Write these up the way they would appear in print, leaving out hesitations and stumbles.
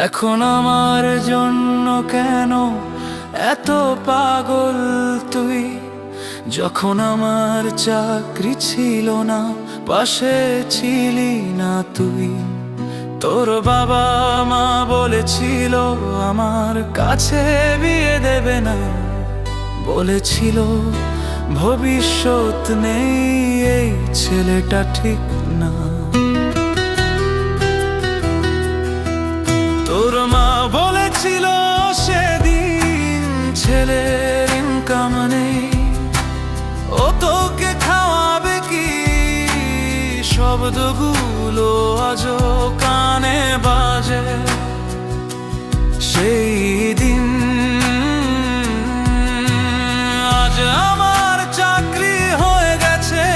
এখন আমার জন্য কেন এত পাগল তুই? যখন আমার চাকরি ছিল না, পাশে ছিলি না তুই। তোর বাবা মা বলেছিল আমার কাছে বিয়ে দেবে না, বলেছিল ভবিষ্যৎ নেই, এই ছেলেটা ঠিক না। তোর মা বলেছিল সেদিন ছেলের ইনকাম নেই, ও তোকে খাওয়াবে কি? শব্দগুলো আজও কানে বাজে সেই দিন। আজ আমার চাকরি হয়ে গেছে,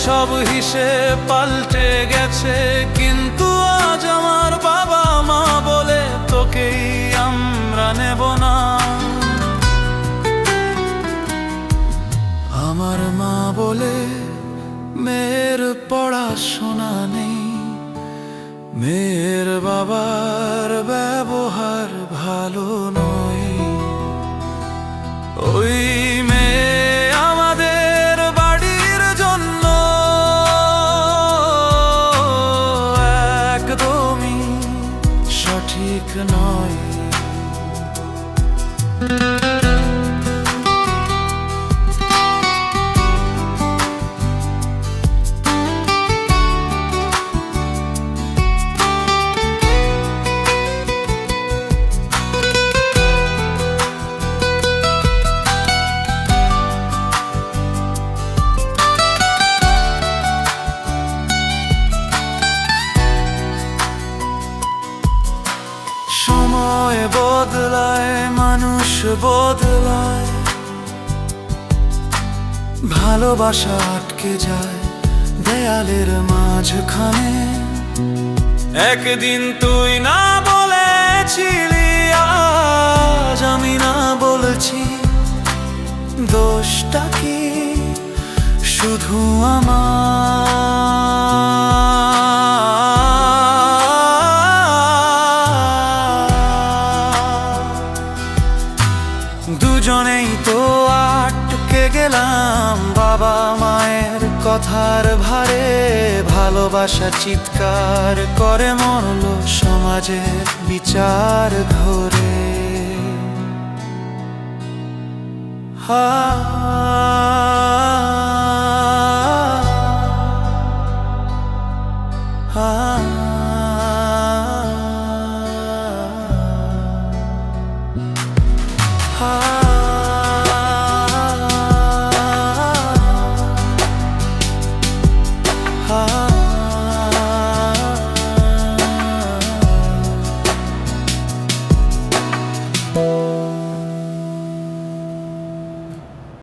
সব হিসেব পাল্টে গেছে, কিন্তু আজ আমার বাবা মা বলে তোকেই আমরা নেব না। আমার মা বলে মেয়ের পড়াশোনা নেই, মেয়ের বাবার ব্যবহার ভালো নয়। ওই মেয়ে আমাদের বাড়ির জন্য একদমই সঠিক নয়। সময় বদলায়, মানুষ বদলায়, ভালোবাসা আটকে যায় দেয়ালের মাঝখানে। একদিন তুই না বলেছিলি, আজ আমি না বলছি, দোষটা কি শুধু দুজনেই তো আটকে গেলাম বাবা মায়ের কথার ভারে। ভালোবাসা চিৎকার করে মরল সমাজের বিচার ধরে।